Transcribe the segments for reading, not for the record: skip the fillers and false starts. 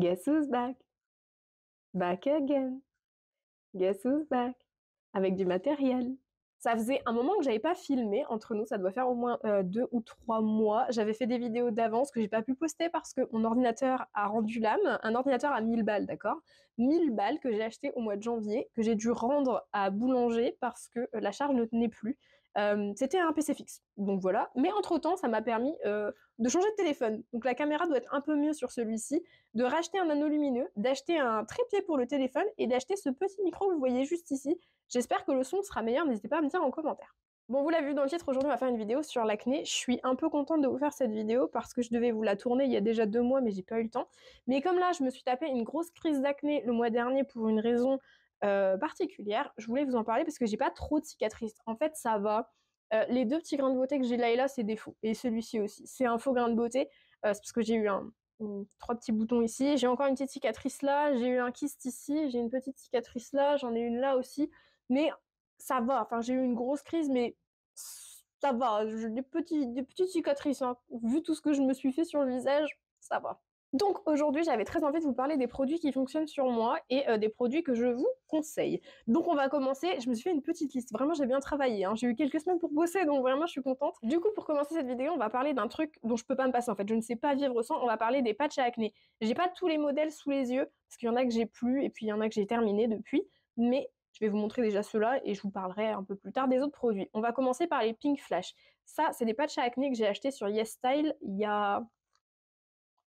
Guess who's back? Back again. Guess who's back? Avec du matériel. Ça faisait un moment que j'avais pas filmé entre nous, ça doit faire au moins 2 ou 3 mois. J'avais fait des vidéos d'avance que j'ai pas pu poster parce que mon ordinateur a rendu l'âme. Un ordinateur à 1000 balles, d'accord? 1000 balles que j'ai acheté au mois de janvier, que j'ai dû rendre à boulanger parce que la charge ne tenait plus. C'était un PC fixe, donc voilà. Mais entre-temps, ça m'a permis de changer de téléphone. Donc la caméra doit être un peu mieux sur celui-ci, de racheter un anneau lumineux, d'acheter un trépied pour le téléphone et d'acheter ce petit micro que vous voyez juste ici. J'espère que le son sera meilleur, n'hésitez pas à me dire en commentaire. Bon, vous l'avez vu dans le titre, aujourd'hui on va faire une vidéo sur l'acné. Je suis un peu contente de vous faire cette vidéo parce que je devais vous la tourner il y a déjà 2 mois, mais j'ai pas eu le temps. Mais comme là, je me suis tapé une grosse crise d'acné le mois dernier pour une raison particulière, je voulais vous en parler parce que j'ai pas trop de cicatrices. En fait, ça va. Les 2 petits grains de beauté que j'ai là et là, c'est des faux. Et celui-ci aussi. C'est un faux grain de beauté. C'est parce que j'ai eu 3 petits boutons ici. J'ai encore une petite cicatrice là. J'ai eu un kyste ici. J'ai une petite cicatrice là. J'en ai une là aussi. Mais ça va. Enfin, j'ai eu une grosse crise, mais ça va. J'ai des petites cicatrices. Hein. Vu tout ce que je me suis fait sur le visage, ça va. Donc aujourd'hui, j'avais très envie de vous parler des produits qui fonctionnent sur moi et des produits que je vous conseille. Donc on va commencer, je me suis fait une petite liste, vraiment j'ai bien travaillé, hein. J'ai eu quelques semaines pour bosser, donc vraiment je suis contente. Du coup, pour commencer cette vidéo, on va parler d'un truc dont je peux pas me passer en fait, je ne sais pas vivre sans, on va parler des patchs à acné. J'ai pas tous les modèles sous les yeux, parce qu'il y en a que j'ai plus et puis il y en a que j'ai terminé depuis, mais je vais vous montrer déjà ceux-là et je vous parlerai un peu plus tard des autres produits. On va commencer par les Pink Flash. Ça, c'est des patchs à acné que j'ai achetés sur YesStyle il y a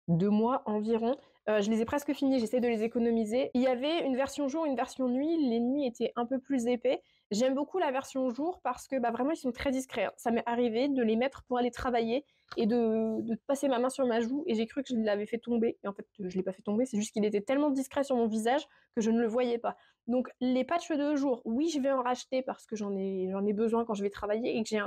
2 mois environ. Je les ai presque finis, j'essaie de les économiser. Il y avait une version jour, une version nuit. Les nuits étaient un peu plus épais. J'aime beaucoup la version jour parce que vraiment ils sont très discrets. Ça m'est arrivé de les mettre pour aller travailler et de passer ma main sur ma joue et j'ai cru que je l'avais fait tomber. Et en fait, je l'ai pas fait tomber, c'est juste qu'il était tellement discret sur mon visage que je ne le voyais pas. Donc les patchs de jour, oui, je vais en racheter parce que j'en ai besoin quand je vais travailler et que j'ai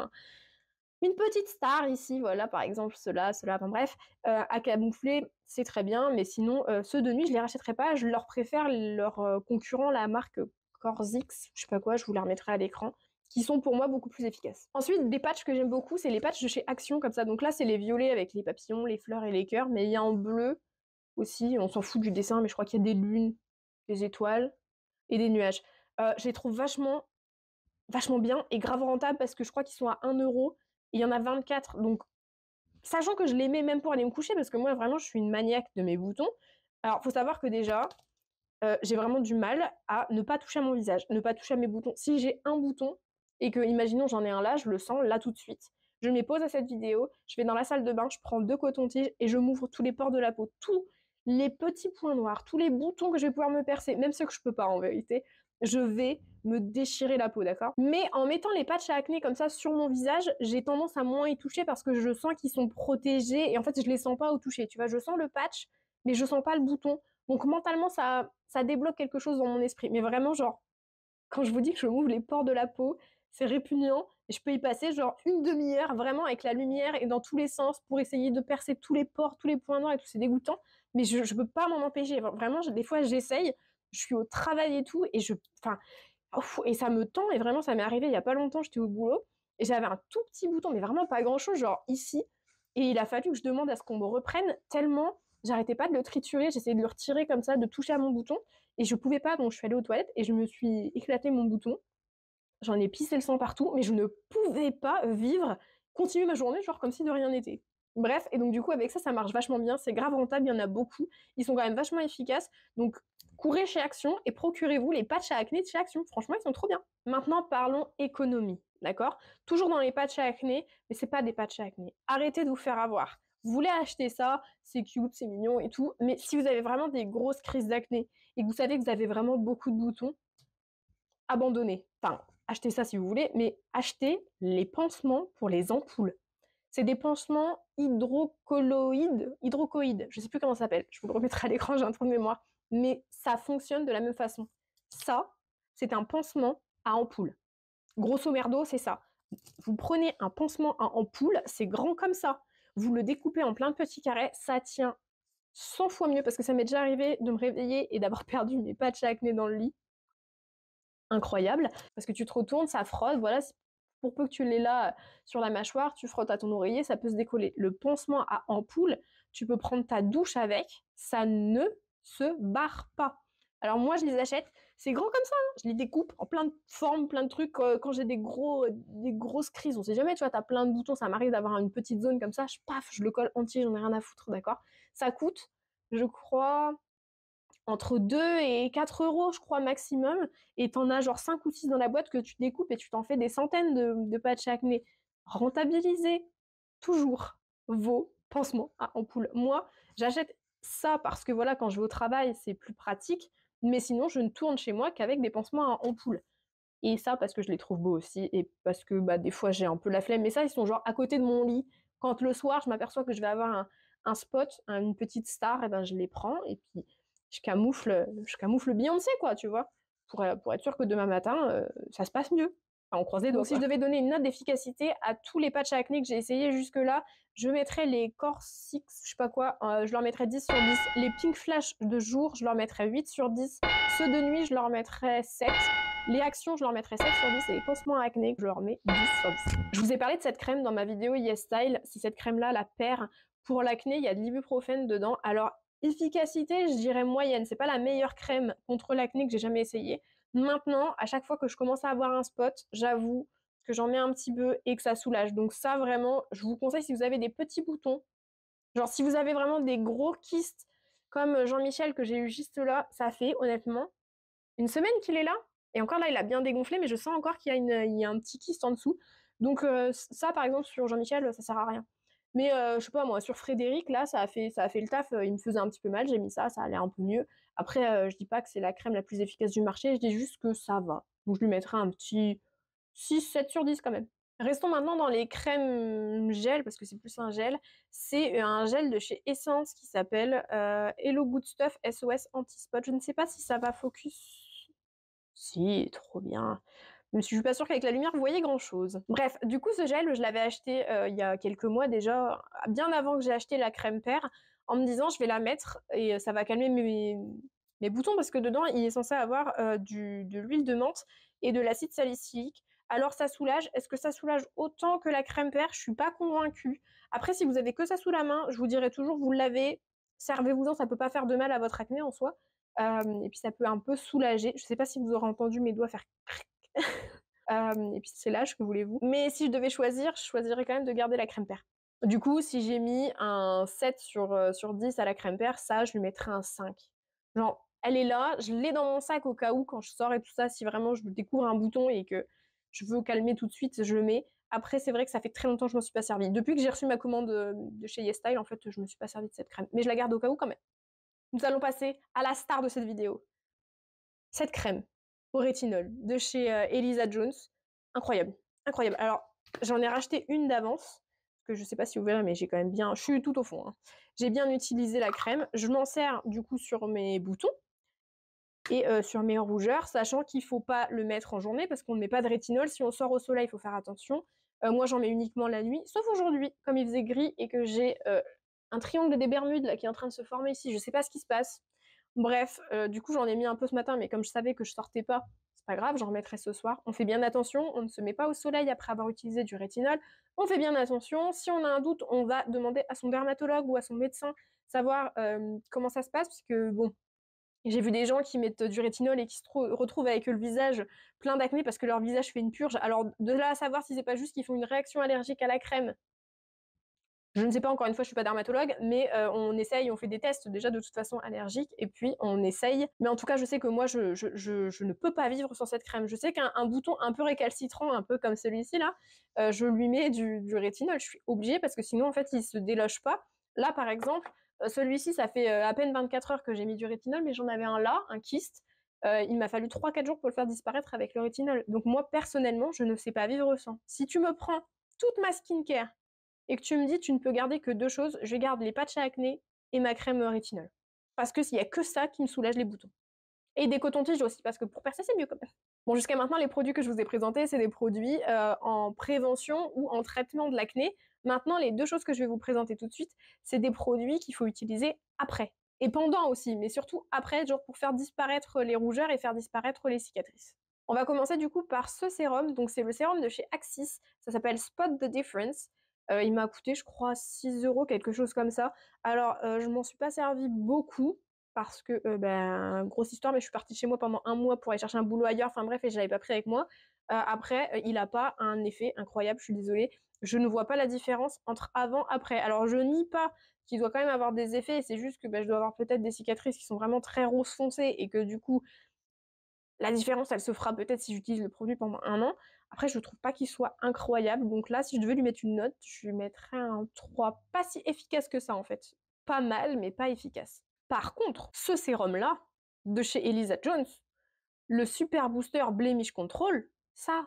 une petite star ici, voilà, par exemple ceux-là, enfin bref, à camoufler, c'est très bien, mais sinon, ceux de nuit, je les rachèterai pas, je leur préfère leur concurrent, la marque Corsix, je sais pas quoi, je vous la remettrai à l'écran, qui sont pour moi beaucoup plus efficaces. Ensuite, des patchs que j'aime beaucoup, c'est les patchs de chez Action, comme ça, donc là, c'est les violets avec les papillons, les fleurs et les cœurs, mais il y a en bleu aussi, on s'en fout du dessin, mais je crois qu'il y a des lunes, des étoiles et des nuages. Je les trouve vachement bien et grave rentable parce que je crois qu'ils sont à 1 €. Il y en a 24, donc sachant que je les mets même pour aller me coucher, parce que moi vraiment je suis une maniaque de mes boutons. Alors faut savoir que déjà, j'ai vraiment du mal à ne pas toucher à mon visage, ne pas toucher à mes boutons. Si j'ai un bouton et que, imaginons j'en ai un là, je le sens là tout de suite. Je mets pause à cette vidéo, je vais dans la salle de bain, je prends 2 cotons-tiges et je m'ouvre tous les pores de la peau, tous les petits points noirs, tous les boutons que je vais pouvoir me percer, même ceux que je peux pas en vérité, je vais me déchirer la peau, d'accord? Mais en mettant les patchs à acné comme ça sur mon visage, j'ai tendance à moins y toucher parce que je sens qu'ils sont protégés et en fait je les sens pas au toucher, tu vois, je sens le patch, mais je sens pas le bouton. Donc mentalement ça débloque quelque chose dans mon esprit. Mais vraiment genre, quand je vous dis que je m'ouvre les pores de la peau, c'est répugnant et je peux y passer genre une demi-heure vraiment avec la lumière et dans tous les sens pour essayer de percer tous les pores, tous les points noirs et tout, c'est dégoûtant. Mais je peux pas m'en empêcher. Vraiment, des fois j'essaye, je suis au travail et tout et enfin, et ça me tend et vraiment ça m'est arrivé il y a pas longtemps, j'étais au boulot et j'avais un tout petit bouton, mais vraiment pas grand chose, genre ici. Et il a fallu que je demande à ce qu'on me reprenne tellement j'arrêtais pas de le triturer, j'essayais de le retirer comme ça, de toucher à mon bouton et je pouvais pas, donc je suis allée aux toilettes et je me suis éclaté mon bouton. J'en ai pissé le sang partout, mais je ne pouvais pas continuer ma journée genre comme si de rien n'était. Bref, et donc du coup avec ça marche vachement bien, c'est grave rentable, il y en a beaucoup, ils sont quand même vachement efficaces, donc courez chez Action et procurez-vous les patchs à acné de chez Action, franchement ils sont trop bien. Maintenant parlons économie, d'accord? Toujours dans les patchs à acné, mais c'est pas des patchs à acné. Arrêtez de vous faire avoir. Vous voulez acheter ça, c'est cute, c'est mignon et tout, mais si vous avez vraiment des grosses crises d'acné et que vous savez que vous avez vraiment beaucoup de boutons, abandonnez. Enfin, achetez ça si vous voulez, mais achetez les pansements pour les ampoules. C'est des pansements hydrocoïdes, je sais plus comment ça s'appelle, je vous le remettrai à l'écran, j'ai un trou de mémoire, mais ça fonctionne de la même façon. Ça, c'est un pansement à ampoule. Grosso merdo, c'est ça. Vous prenez un pansement à ampoule, c'est grand comme ça. Vous le découpez en plein de petits carrés, ça tient 100 fois mieux parce que ça m'est déjà arrivé de me réveiller et d'avoir perdu mes patchs à acné dans le lit. Incroyable, parce que tu te retournes, ça frotte, voilà, pour peu que tu l'aies là sur la mâchoire, tu frottes à ton oreiller, ça peut se décoller. Le pansement à ampoule, tu peux prendre ta douche avec, ça ne se barre pas. Alors moi, je les achète, c'est grand comme ça, hein. Je les découpe en plein de formes, plein de trucs. Quand j'ai des grosses crises, on sait jamais, tu vois, t'as plein de boutons, ça m'arrive d'avoir une petite zone comme ça, je le colle entier, j'en ai rien à foutre, d'accord? Ça coûte, je crois, entre 2 et 4 euros, je crois, maximum. Et t'en as genre 5 ou 6 dans la boîte que tu découpes et tu t'en fais des centaines de patchs acné. Rentabiliser toujours vos pansements à ampoule. Moi, j'achète ça parce que voilà, quand je vais au travail, c'est plus pratique. Mais sinon, je ne tourne chez moi qu'avec des pansements à ampoule. Et ça, parce que je les trouve beaux aussi. Et parce que bah, des fois, j'ai un peu la flemme. Mais ça, ils sont genre à côté de mon lit. Quand le soir, je m'aperçois que je vais avoir un spot, une petite star, et ben je les prends. Et puis, je camoufle Beyoncé, quoi, tu vois. Pour être sûr que demain matin, ça se passe mieux. Enfin, on croise les doigts. Donc, si je devais donner une note d'efficacité à tous les patchs à acné que j'ai essayé jusque-là, je mettrais les Core 6, je sais pas quoi, je leur mettrais 10 sur 10. Les Pink Flash de jour, je leur mettrais 8 sur 10. Ceux de nuit, je leur mettrais 7. Les actions, je leur mettrais 7 sur 10 et les pansements acné, je leur mets 10 sur 10. Je vous ai parlé de cette crème dans ma vidéo Yes Style. C'est cette crème-là, la paire. Pour l'acné, il y a de l'ibuprofène dedans. Alors, efficacité, je dirais moyenne. C'est pas la meilleure crème contre l'acné que j'ai jamais essayée. Maintenant, à chaque fois que je commence à avoir un spot, j'avoue que j'en mets un petit peu et que ça soulage. Donc ça, vraiment, je vous conseille si vous avez des petits boutons. Genre, si vous avez vraiment des gros kystes comme Jean-Michel que j'ai eu juste là, ça fait honnêtement une semaine qu'il est là. Et encore là, il a bien dégonflé, mais je sens encore qu'il y a un petit kyste en dessous. Donc ça, par exemple, sur Jean-Michel, ça sert à rien. Mais je sais pas moi, sur Frédéric, là, ça a fait le taf. Il me faisait un petit peu mal, j'ai mis ça allait un peu mieux. Après, je dis pas que c'est la crème la plus efficace du marché, je dis juste que ça va. Donc je lui mettrai un petit 6-7 sur 10 quand même. Restons maintenant dans les crèmes gel, parce que c'est plus un gel. C'est un gel de chez Essence qui s'appelle Hello Good Stuff SOS Anti-Spot. Je ne sais pas si ça va focus. Si, trop bien. Je suis pas sûre qu'avec la lumière, vous voyez grand-chose. Bref, du coup, ce gel, je l'avais acheté il y a quelques mois déjà, bien avant que j'ai acheté la crème paire, en me disant je vais la mettre et ça va calmer mes boutons parce que dedans, il est censé avoir de l'huile de menthe et de l'acide salicylique. Alors ça soulage. Est-ce que ça soulage autant que la crème paire? Je suis pas convaincue. Après, si vous avez que ça sous la main, je vous dirais toujours, vous le lavez, servez-vous-en, ça peut pas faire de mal à votre acné en soi. Et puis ça peut un peu soulager. Je sais pas si vous aurez entendu mes doigts faire cric. Et puis c'est l'âge, que voulez-vous. Mais si je devais choisir, je choisirais quand même de garder la crème paire. Du coup, si j'ai mis un 7 sur 10 à la crème paire, ça, je lui mettrais un 5. Genre, elle est là, je l'ai dans mon sac au cas où, quand je sors et tout ça, si vraiment je découvre un bouton et que je veux calmer tout de suite, je le mets. Après, c'est vrai que ça fait très longtemps que je m'en suis pas servie. Depuis que j'ai reçu ma commande de chez YesStyle, en fait, je me suis pas servie de cette crème. Mais je la garde au cas où quand même. Nous allons passer à la star de cette vidéo. Cette crème au rétinol de chez Elisa Jones. Incroyable. Incroyable. Alors, j'en ai racheté une d'avance, parce que je sais pas si vous verrez, mais j'ai quand même bien... Je suis tout au fond. Hein. J'ai bien utilisé la crème. Je m'en sers du coup sur mes boutons et sur mes rougeurs, sachant qu'il faut pas le mettre en journée, parce qu'on ne met pas de rétinol. Si on sort au soleil, il faut faire attention. Moi, j'en mets uniquement la nuit, sauf aujourd'hui, comme il faisait gris et que j'ai un triangle des Bermudes là, qui est en train de se former ici. Je sais pas ce qui se passe. Bref, du coup, j'en ai mis un peu ce matin, mais comme je savais que je sortais pas, c'est pas grave, j'en remettrai ce soir. On fait bien attention, on ne se met pas au soleil après avoir utilisé du rétinol. On fait bien attention. Si on a un doute, on va demander à son dermatologue ou à son médecin savoir comment ça se passe, parce que bon, j'ai vu des gens qui mettent du rétinol et qui se retrouvent avec le visage plein d'acné parce que leur visage fait une purge. Alors de là à savoir si c'est pas juste qu'ils font une réaction allergique à la crème, je ne sais pas, encore une fois, je suis pas dermatologue, mais on essaye, on fait des tests déjà de toute façon allergiques, et puis on essaye. Mais en tout cas, je sais que moi, je ne peux pas vivre sans cette crème. Je sais qu'un bouton un peu récalcitrant, un peu comme celui-ci là, je lui mets du rétinol. Je suis obligée parce que sinon, en fait, il se déloge pas. Là, par exemple, celui-ci, ça fait à peine 24 heures que j'ai mis du rétinol, mais j'en avais un là, un kyste. Il m'a fallu 3-4 jours pour le faire disparaître avec le rétinol. Donc moi, personnellement, je ne sais pas vivre sans. Si tu me prends toute ma skincare et que tu me dis tu ne peux garder que 2 choses, je garde les patchs à acné et ma crème rétinol. Parce que s'il y a que ça qui me soulage les boutons. Et des cotons-tiges aussi, parce que pour percer, c'est mieux quand même. Bon, jusqu'à maintenant, les produits que je vous ai présentés, c'est des produits en prévention ou en traitement de l'acné. Maintenant, les 2 choses que je vais vous présenter tout de suite, c'est des produits qu'il faut utiliser après. Et pendant aussi, mais surtout après, genre pour faire disparaître les rougeurs et faire disparaître les cicatrices. On va commencer du coup par ce sérum. Donc c'est le sérum de chez Axis. Ça s'appelle Spot the Difference. Il m'a coûté, je crois, 6 euros, quelque chose comme ça. Alors, je m'en suis pas servi beaucoup. parce que, grosse histoire, mais je suis partie de chez moi pendant 1 mois pour aller chercher un boulot ailleurs, enfin bref et je l'avais pas pris avec moi. Après, il a pas un effet incroyable, je suis désolée. Je ne vois pas la différence entre avant, après. Alors je nie pas qu'il doit quand même avoir des effets, c'est juste que, je dois avoir peut-être des cicatrices qui sont vraiment très rose foncé et que du coup, la différence, elle se fera peut-être si j'utilise le produit pendant 1 an. Après, je trouve pas qu'il soit incroyable, donc là, si je devais lui mettre une note, je lui mettrais un 3. Pas si efficace que ça, en fait. Pas mal, mais pas efficace. Par contre, ce sérum-là, de chez Elisa Jones, le Super Booster Blemish Control, ça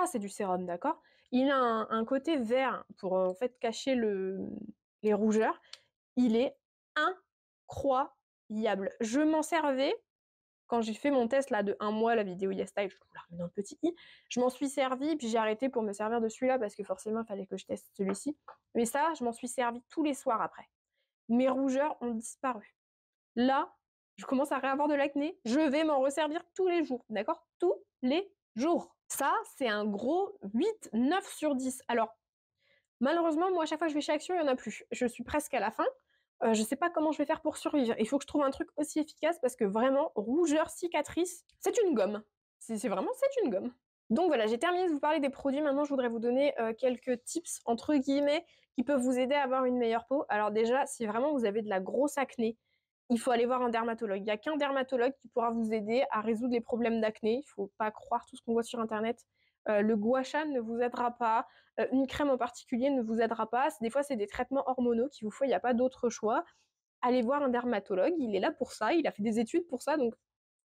c'est du sérum, d'accord? Il a un côté vert pour, en fait, cacher les rougeurs. Il est incroyable. Je m'en servais quand j'ai fait mon test là de 1 mois, la vidéo YesStyle, je vous la remets dans le petit i, je m'en suis servie, puis j'ai arrêté pour me servir de celui-là parce que forcément, il fallait que je teste celui-ci. Mais ça, je m'en suis servi tous les soirs après. Mes rougeurs ont disparu. Là, je commence à réavoir de l'acné, je vais m'en resservir tous les jours, d'accord? Tous les jours. Ça, c'est un gros 8, 9 sur 10. Alors, malheureusement, moi, à chaque fois que je vais chez Action, il n'y en a plus. Je suis presque à la fin. Je sais pas comment je vais faire pour survivre. Il faut que je trouve un truc aussi efficace parce que vraiment, rougeur, cicatrice, c'est une gomme. C'est une gomme. Donc voilà, j'ai terminé de vous parler des produits. Maintenant, je voudrais vous donner quelques tips, entre guillemets, qui peuvent vous aider à avoir une meilleure peau. Alors déjà, si vraiment vous avez de la grosse acné, il faut aller voir un dermatologue. Il n'y a qu'un dermatologue qui pourra vous aider à résoudre les problèmes d'acné. Il ne faut pas croire tout ce qu'on voit sur Internet. Le gua sha ne vous aidera pas. Une crème en particulier ne vous aidera pas. Des fois, c'est des traitements hormonaux qu'il vous faut. Il n'y a pas d'autre choix. Allez voir un dermatologue. Il est là pour ça. Il a fait des études pour ça. Donc,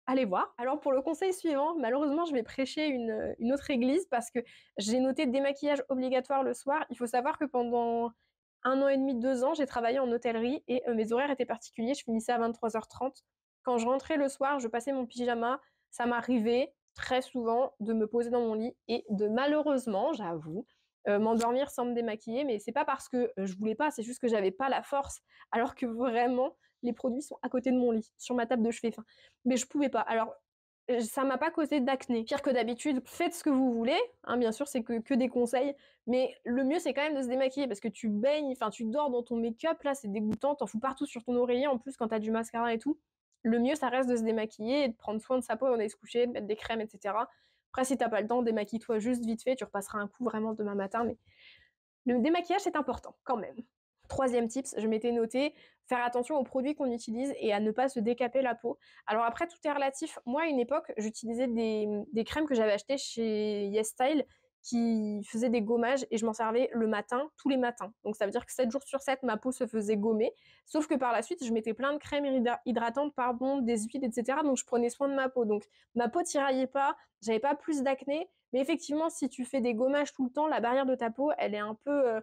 allez voir. Alors, pour le conseil suivant, malheureusement, je vais prêcher une autre église parce que j'ai noté démaquillage obligatoire le soir. Il faut savoir que pendant 1 an et demi, 2 ans, j'ai travaillé en hôtellerie et mes horaires étaient particuliers. Je finissais à 23h30. Quand je rentrais le soir, je passais mon pyjama. Ça m'arrivait très souvent de me poser dans mon lit et de malheureusement, j'avoue, m'endormir sans me démaquiller. Mais c'est pas parce que je voulais pas, c'est juste que j'avais pas la force. Alors que vraiment, les produits sont à côté de mon lit, sur ma table de chevet. Enfin, mais je pouvais pas. Alors, ça m'a pas causé d'acné. Pire que d'habitude, faites ce que vous voulez, hein, bien sûr, c'est que des conseils, mais le mieux c'est quand même de se démaquiller parce que tu baignes, enfin tu dors dans ton make-up, là c'est dégoûtant, t'en fous partout sur ton oreiller en plus quand t'as du mascara et tout. Le mieux ça reste de se démaquiller et de prendre soin de sa peau avant d'aller se coucher, de mettre des crèmes, etc. Après si t'as pas le temps, démaquille-toi juste vite fait, tu repasseras un coup vraiment demain matin, mais le démaquillage c'est important quand même. Troisième tips, je m'étais noté, faire attention aux produits qu'on utilise et à ne pas se décaper la peau. Alors après, tout est relatif. Moi, à une époque, j'utilisais des crèmes que j'avais achetées chez YesStyle qui faisaient des gommages et je m'en servais le matin, tous les matins. Donc ça veut dire que 7 jours sur 7, ma peau se faisait gommer. Sauf que par la suite, je mettais plein de crèmes hydratantes, des huiles, etc. Donc je prenais soin de ma peau. Donc ma peau tiraillait pas, j'avais pas plus d'acné. Mais effectivement, si tu fais des gommages tout le temps, la barrière de ta peau, elle est un peu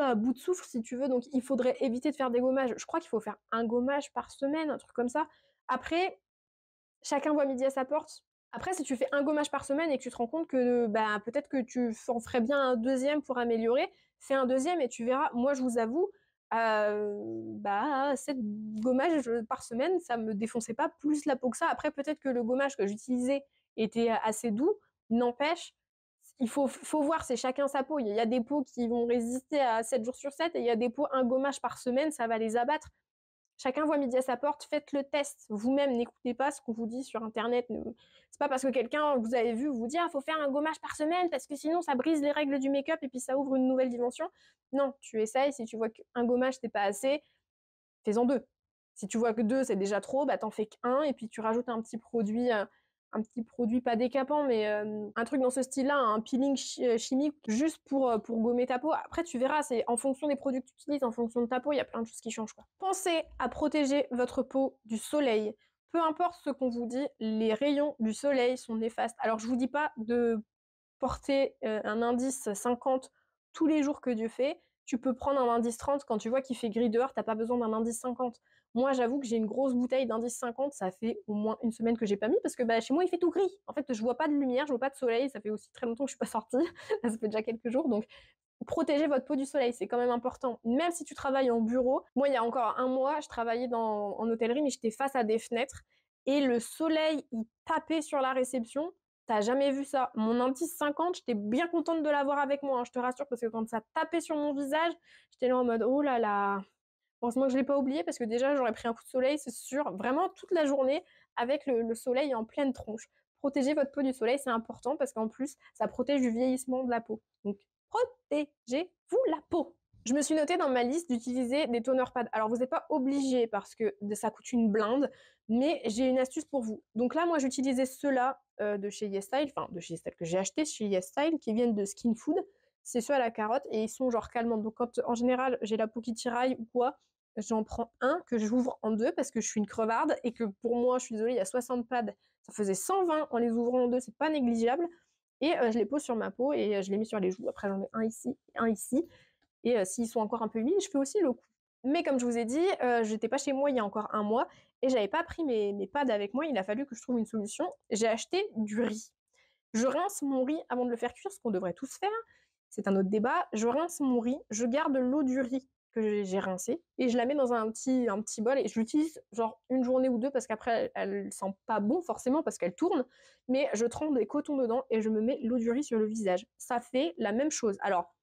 à bout de souffle si tu veux, donc il faudrait éviter de faire des gommages. Je crois qu'il faut faire un gommage par semaine, un truc comme ça. Après, chacun voit midi à sa porte. Après, si tu fais un gommage par semaine et que tu te rends compte que peut-être que tu en ferais bien un deuxième pour améliorer, fais un deuxième et tu verras. Moi, je vous avoue, 7 gommages par semaine, ça me défonçait pas plus la peau que ça. Après, peut-être que le gommage que j'utilisais était assez doux, n'empêche, il faut voir, c'est chacun sa peau. Il y a des peaux qui vont résister à 7 jours sur 7 et il y a des peaux, un gommage par semaine, ça va les abattre. Chacun voit midi à sa porte, faites le test vous-même, n'écoutez pas ce qu'on vous dit sur internet. C'est pas parce que quelqu'un, vous avez vu, vous dit ah, faut faire un gommage par semaine parce que sinon ça brise les règles du make-up et puis ça ouvre une nouvelle dimension. Non, tu essayes, si tu vois qu'un gommage c'est pas assez, fais-en 2. Si tu vois que 2 c'est déjà trop, t'en fais qu'1 et puis tu rajoutes un petit produit pas décapant, mais un truc dans ce style-là, un peeling chimique juste pour gommer ta peau. Après, tu verras, c'est en fonction des produits que tu utilises, en fonction de ta peau, il y a plein de choses qui changent, quoi. Pensez à protéger votre peau du soleil. Peu importe ce qu'on vous dit, les rayons du soleil sont néfastes. Alors, je vous dis pas de porter un indice 50 tous les jours que Dieu fait. Tu peux prendre un indice 30 quand tu vois qu'il fait gris dehors, t'as pas besoin d'un indice 50. Moi, j'avoue que j'ai une grosse bouteille d'indice 50, ça fait au moins une semaine que j'ai pas mis parce que chez moi il fait tout gris. En fait, je vois pas de lumière, je vois pas de soleil, ça fait aussi très longtemps que je suis pas sortie. Ça fait déjà quelques jours, donc protégez votre peau du soleil, c'est quand même important. Même si tu travailles en bureau, moi il y a encore 1 mois, je travaillais en hôtellerie, mais j'étais face à des fenêtres et le soleil il tapait sur la réception. T'as jamais vu ça. Mon indice 50, j'étais bien contente de l'avoir avec moi, hein, je te rassure, parce que quand ça tapait sur mon visage, j'étais là en mode oh là là, Heureusement que je l'ai pas oublié parce que déjà, j'aurais pris un coup de soleil, c'est sûr, vraiment toute la journée avec le soleil en pleine tronche. Protéger votre peau du soleil, c'est important parce qu'en plus, ça protège du vieillissement de la peau. Donc, protégez-vous la peau. Je me suis notée dans ma liste d'utiliser des toner pads. Alors, vous n'êtes pas obligé parce que ça coûte une blinde, mais j'ai une astuce pour vous. Donc là, moi, j'utilisais ceux-là de chez YesStyle, enfin de chez YesStyle que j'ai acheté chez YesStyle, qui viennent de Skin Food. C'est ceux à la carotte et ils sont genre calmants. Donc quand en général j'ai la peau qui tiraille ou quoi, j'en prends un que j'ouvre en deux parce que je suis une crevarde et que pour moi, je suis désolée, il y a 60 pads, ça faisait 120 en les ouvrant en deux, c'est pas négligeable. Et je les pose sur ma peau et je les mets sur les joues. Après, j'en mets un ici et un ici. Et s'ils sont encore un peu humides, je fais aussi le coup. Mais comme je vous ai dit, j'étais pas chez moi il y a encore un mois et j'avais pas pris mes pads avec moi. Il a fallu que je trouve une solution. J'ai acheté du riz. Je rince mon riz avant de le faire cuire, ce qu'on devrait tous faire. C'est un autre débat. Je rince mon riz, je garde l'eau du riz que j'ai rincé et je la mets dans un petit bol et je l'utilise genre une journée ou deux parce qu'après elle sent pas bon forcément parce qu'elle tourne, mais je trempe des cotons dedans et je me mets l'eau du riz sur le visage. Ça fait la même chose. Alors,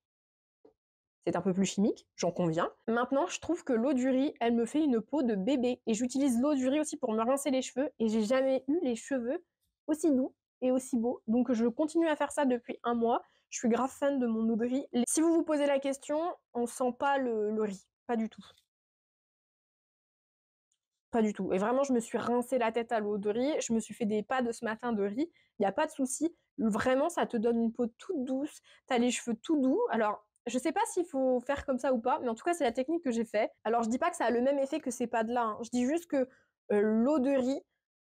c'est un peu plus chimique, j'en conviens. Maintenant, je trouve que l'eau du riz, elle me fait une peau de bébé. Et j'utilise l'eau du riz aussi pour me rincer les cheveux. Et j'ai jamais eu les cheveux aussi doux et aussi beaux. Donc je continue à faire ça depuis un mois. Je suis grave fan de mon eau de riz. Si vous vous posez la question, on sent pas le riz. Pas du tout. Pas du tout. Et vraiment, je me suis rincé la tête à l'eau de riz. Je me suis fait des pads ce matin de riz. Il n'y a pas de souci. Vraiment, ça te donne une peau toute douce. T'as les cheveux tout doux. Alors, je sais pas s'il faut faire comme ça ou pas, mais en tout cas, c'est la technique que j'ai fait. Alors, je dis pas que ça a le même effet que ces pads-là, hein. Je dis juste que l'eau de riz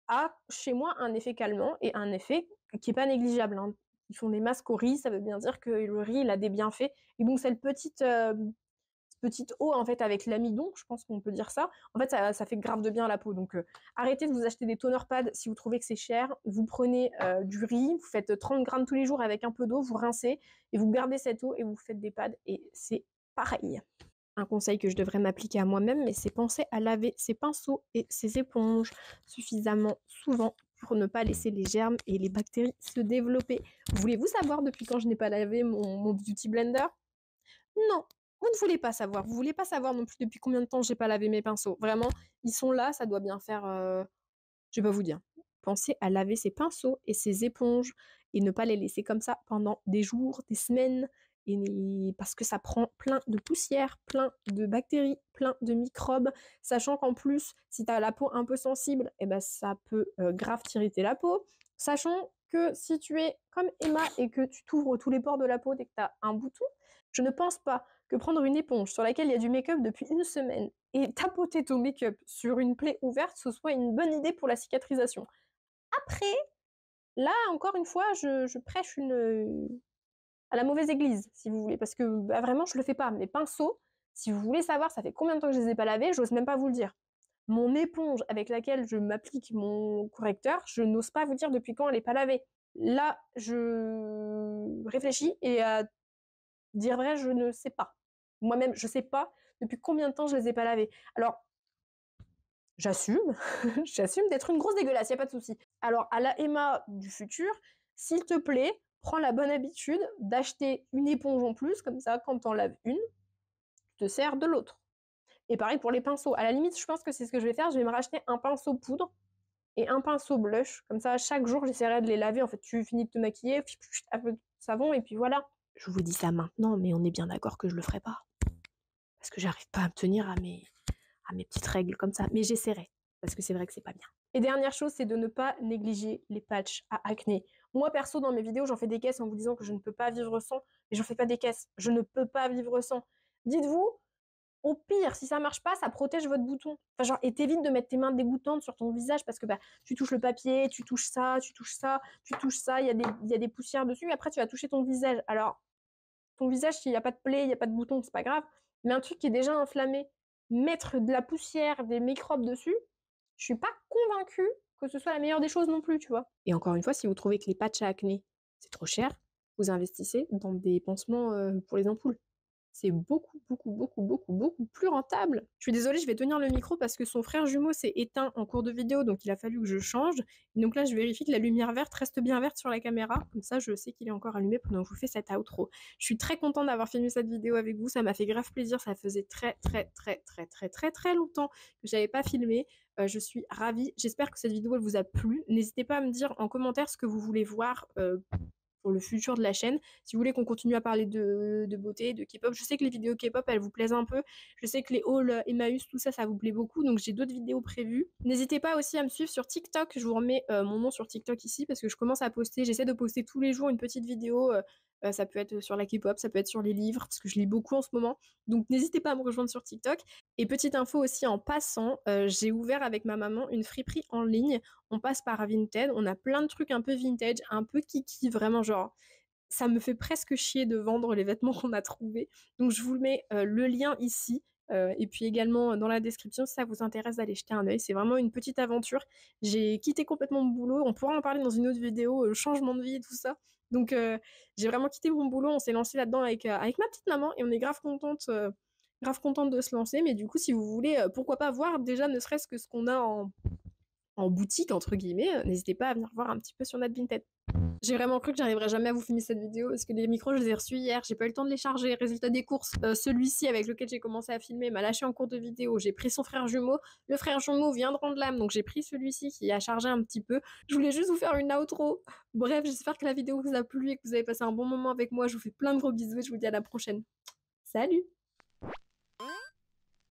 a chez moi un effet calmant et un effet qui est pas négligeable, hein. Ils font des masques au riz, ça veut bien dire que le riz, il a des bienfaits. Et donc, cette petite eau en fait avec l'amidon, je pense qu'on peut dire ça. En fait, ça fait grave de bien à la peau. Donc, arrêtez de vous acheter des toner pads si vous trouvez que c'est cher. Vous prenez du riz, vous faites 30 grammes tous les jours avec un peu d'eau, vous rincez et vous gardez cette eau et vous faites des pads et c'est pareil. Un conseil que je devrais m'appliquer à moi-même, mais c'est penser à laver ses pinceaux et ses éponges suffisamment souvent pour ne pas laisser les germes et les bactéries se développer. Voulez-vous savoir depuis quand je n'ai pas lavé mon beauty blender? Non, vous ne voulez pas savoir. Vous voulez pas savoir non plus depuis combien de temps j'ai pas lavé mes pinceaux. Vraiment, ils sont là, ça doit bien faire, je vais pas vous dire. Pensez à laver ses pinceaux et ses éponges et ne pas les laisser comme ça pendant des jours, des semaines, parce que ça prend plein de poussière, plein de bactéries, plein de microbes, sachant qu'en plus, si tu as la peau un peu sensible, eh ben, ça peut grave t'irriter la peau. Sachant que si tu es comme Emma et que tu t'ouvres tous les pores de la peau dès que tu as un bouton, je ne pense pas que prendre une éponge sur laquelle il y a du make-up depuis une semaine et tapoter ton make-up sur une plaie ouverte, ce soit une bonne idée pour la cicatrisation. Après, là, encore une fois, je prêche à la mauvaise église, si vous voulez, parce que bah, vraiment, je le fais pas. Mes pinceaux, si vous voulez savoir, ça fait combien de temps que je les ai pas lavés, j'ose même pas vous le dire. Mon éponge avec laquelle je m'applique mon correcteur, je n'ose pas vous dire depuis quand elle est pas lavée. Là, je réfléchis et à dire vrai, je ne sais pas. Moi-même, je sais pas depuis combien de temps je les ai pas lavés. Alors, j'assume, j'assume d'être une grosse dégueulasse, y a pas de souci. Alors, à la Emma du futur, s'il te plaît, prends la bonne habitude d'acheter une éponge en plus, comme ça, quand t'en laves une, tu te sers de l'autre. Et pareil pour les pinceaux. À la limite, je pense que c'est ce que je vais faire. Je vais me racheter un pinceau poudre et un pinceau blush. Comme ça, chaque jour, j'essaierai de les laver. En fait, tu finis de te maquiller, un peu de savon, et puis voilà. Je vous dis ça maintenant, mais on est bien d'accord que je le ferai pas. Parce que j'arrive pas à me tenir à mes petites règles comme ça. Mais j'essaierai. Parce que c'est vrai que c'est pas bien. Et dernière chose, c'est de ne pas négliger les patchs à acné. Moi, perso, dans mes vidéos, j'en fais des caisses en vous disant que je ne peux pas vivre sans. Mais j'en fais pas des caisses. Je ne peux pas vivre sans. Dites-vous, au pire, si ça marche pas, ça protège votre bouton. Enfin, genre, et t'évites de mettre tes mains dégoûtantes sur ton visage parce que bah, tu touches le papier, tu touches ça, tu touches ça, tu touches ça, il y a des poussières dessus, et après tu vas toucher ton visage. Alors, ton visage, s'il n'y a pas de plaie, il n'y a pas de bouton, c'est pas grave. Mais un truc qui est déjà inflammé, mettre de la poussière, des microbes dessus, je suis pas convaincue que ce soit la meilleure des choses non plus, tu vois. Et encore une fois, si vous trouvez que les patchs à acné, c'est trop cher, vous investissez dans des pansements pour les ampoules. c'est beaucoup, beaucoup, beaucoup, beaucoup, beaucoup plus rentable. Je suis désolée, je vais tenir le micro parce que son frère jumeau s'est éteint en cours de vidéo, donc il a fallu que je change. Et donc là, je vérifie que la lumière verte reste bien verte sur la caméra. Comme ça, je sais qu'il est encore allumé pendant que je vous fais cette outro. Je suis très contente d'avoir filmé cette vidéo avec vous. Ça m'a fait grave plaisir. Ça faisait très, très, très, très, très, très, très longtemps que j'avais pas filmé. Je suis ravie. J'espère que cette vidéo elle vous a plu. N'hésitez pas à me dire en commentaire ce que vous voulez voir pour le futur de la chaîne. Si vous voulez qu'on continue à parler de beauté, de K-pop, je sais que les vidéos K-pop, elles vous plaisent un peu. Je sais que les hauls Emmaüs, tout ça, ça vous plaît beaucoup. Donc j'ai d'autres vidéos prévues. N'hésitez pas aussi à me suivre sur TikTok. Je vous remets mon nom sur TikTok ici parce que je commence à poster. J'essaie de poster tous les jours une petite vidéo. Ça peut être sur la K-pop, ça peut être sur les livres, parce que je lis beaucoup en ce moment. Donc n'hésitez pas à me rejoindre sur TikTok. Et petite info aussi en passant, j'ai ouvert avec ma maman une friperie en ligne. On passe par Vinted, on a plein de trucs un peu vintage, un peu kiki, vraiment genre ça me fait presque chier de vendre les vêtements qu'on a trouvés. Donc je vous mets le lien ici. Et puis également dans la description si ça vous intéresse d'aller jeter un œil. C'est vraiment une petite aventure. J'ai quitté complètement mon boulot. On pourra en parler dans une autre vidéo, changement de vie et tout ça. Donc j'ai vraiment quitté mon boulot. On s'est lancé là-dedans avec ma petite maman et on est grave contente de se lancer. Mais du coup, si vous voulez, pourquoi pas voir déjà ne serait-ce que ce qu'on a en boutique, entre guillemets, n'hésitez pas à venir voir un petit peu sur notre Vinted. J'ai vraiment cru que j'arriverais jamais à vous filmer cette vidéo parce que les micros, je les ai reçus hier, j'ai pas eu le temps de les charger. Résultat des courses, celui-ci avec lequel j'ai commencé à filmer m'a lâché en cours de vidéo. J'ai pris son frère jumeau. Le frère jumeau vient de rendre l'âme, donc j'ai pris celui-ci qui a chargé un petit peu. Je voulais juste vous faire une outro. Bref, j'espère que la vidéo vous a plu et que vous avez passé un bon moment avec moi. Je vous fais plein de gros bisous et je vous dis à la prochaine. Salut!